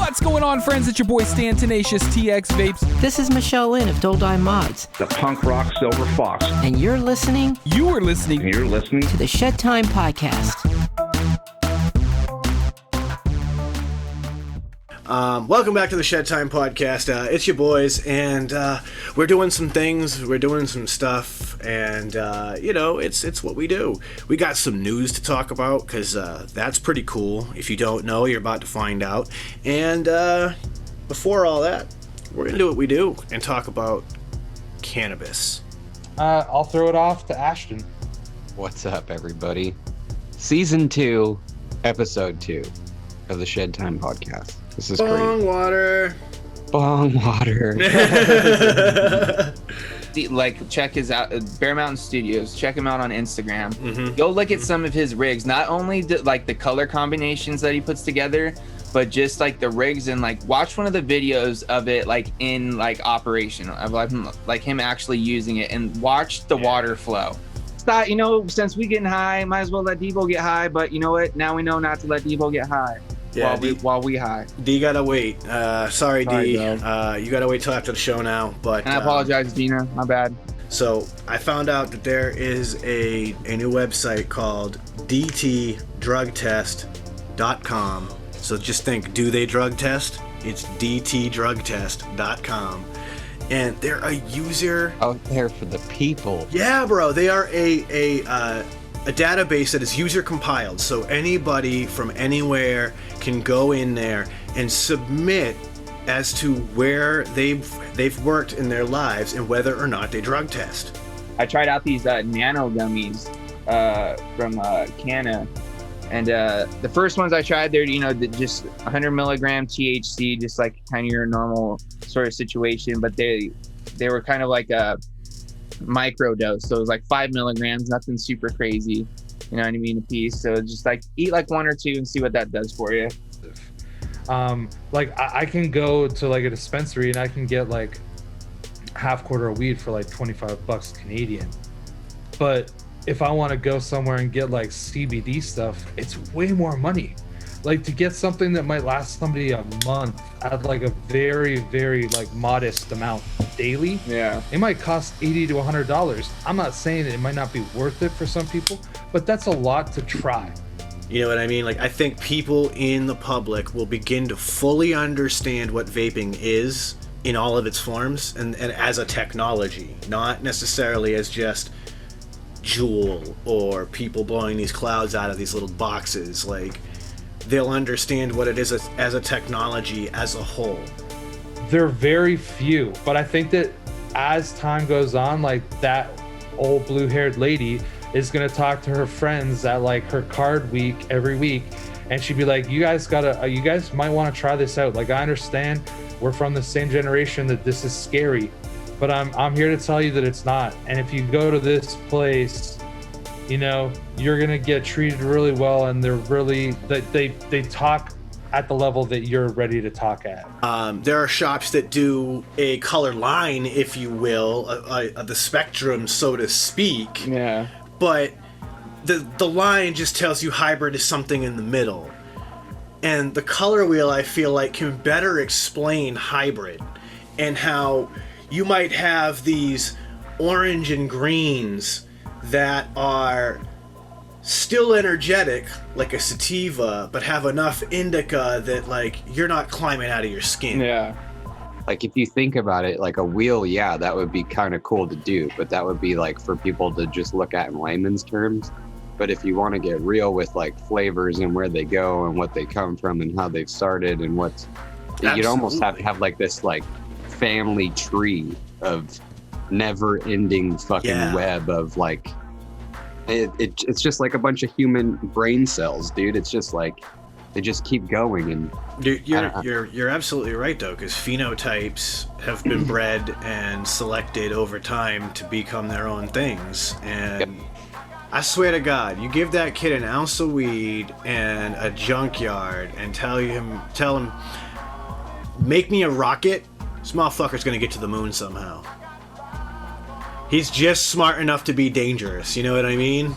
What's going on, friends? It's your boy Stan Tenacious TX Vapes. This is Michelle Lynn of Doldime Mods. The punk rock Silver Fox. And you're listening to the Shedtime podcast. Welcome back to the Shedtime podcast. It's your boys, and we're doing some things, we're doing some stuff, and it's what we do. We got some news to talk about, because that's pretty cool. If you don't know, you're about to find out. And before all that, we're going to do what we do and talk about cannabis. I'll throw it off to Ashton. What's up, everybody? Season 2, Episode 2 of the Shedtime podcast. This is Bong great. water. Bong water. Like, check his out, Bear Mountain Studios. Check him out on Instagram. Mm-hmm. Go look at some of his rigs. Not only like the color combinations that he puts together, but just like the rigs, and like watch one of the videos of it like in like operation of like him actually using it, and watch the water flow. Thought, since we getting high, might as well let Devo get high. But you know what? Now we know not to let Devo get high. Yeah, while we high. D gotta wait. Sorry, D. You gotta wait till after the show now. But and I apologize, Dina. My bad. So I found out that there is a new website called dtdrugtest.com. So just think, do they drug test? It's dtdrugtest.com. And they're a user out there for the people. Yeah, bro. They are a database that is user compiled, so anybody from anywhere can go in there and submit as to where they've worked in their lives and whether or not they drug test. I tried out these nano gummies from Canna, and the first ones I tried, they're just 100 milligram THC, just like kind of your normal sort of situation, but they were kind of like a micro dose, so it was like 5 milligrams, nothing super crazy, you know what I mean, a piece. So just like eat like one or two and see what that does for you. Like I can go to like a dispensary and I can get like half quarter of weed for like $25 Canadian, but if I want to go somewhere and get like CBD stuff, it's way more money. Like to get something that might last somebody a month at like a very, very like modest amount daily, it might cost $80 to $100. I'm not saying that it might not be worth it for some people, but that's a lot to try. You know what I mean? Like, I think people in the public will begin to fully understand what vaping is in all of its forms, and as a technology, not necessarily as just Juul or people blowing these clouds out of these little boxes. Like, they'll understand what it is as a technology as a whole. They're very few, but I think that as time goes on, like that old blue-haired lady is gonna talk to her friends at like her card week every week, and she'd be like, you guys might want to try this out. Like, I understand we're from the same generation that this is scary, but I'm here to tell you that it's not. And if you go to this place, you're gonna get treated really well, and they're really they talk at the level that you're ready to talk at. There are shops that do a color line, if you will, the spectrum, so to speak. Yeah. But the line just tells you hybrid is something in the middle. And the color wheel, I feel like, can better explain hybrid and how you might have these orange and greens that are still energetic, like a sativa, but have enough indica that, like, you're not climbing out of your skin. Yeah. Like, if you think about it, like a wheel, that would be kind of cool to do, but that would be like for people to just look at in layman's terms. But if you want to get real with like flavors and where they go and what they come from and how they've started and you'd almost have to have like this like family tree of never-ending fucking web of like it's just like a bunch of human brain cells, dude. It's just like they just keep going. And you're absolutely right, though, because phenotypes have been bred and selected over time to become their own things. And I swear to God, you give that kid an ounce of weed and a junkyard and tell him, make me a rocket, this motherfucker's gonna get to the moon somehow. He's just smart enough to be dangerous, you know what I mean?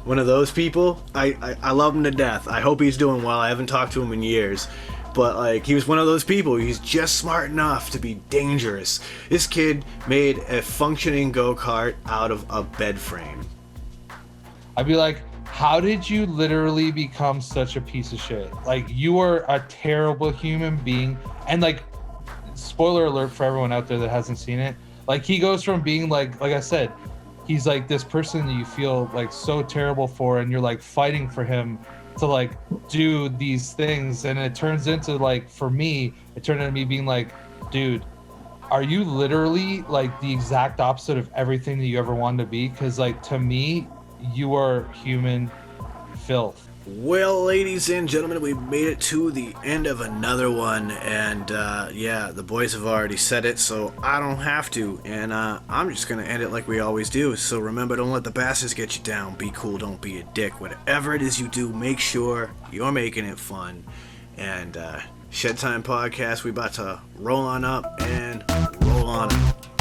One of those people. I love him to death. I hope he's doing well. I haven't talked to him in years. But like, he was one of those people. He's just smart enough to be dangerous. This kid made a functioning go-kart out of a bed frame. I'd be like, how did you literally become such a piece of shit? Like, you are a terrible human being. And like, spoiler alert for everyone out there that hasn't seen it. Like, he goes from being like I said, he's like this person that you feel like so terrible for, and you're like fighting for him to like do these things. And it turns into like, for me, it turned into me being like, dude, are you literally like the exact opposite of everything that you ever wanted to be? Because like, to me, you are human filth. Well, ladies and gentlemen, we made it to the end of another one, and yeah, the boys have already said it, so I don't have to, and I'm just gonna end it like we always do. So remember, don't let the bastards get you down. Be cool, don't be a dick. Whatever it is you do, make sure you're making it fun. And Shedtime Podcast, we about to roll on up and roll on up.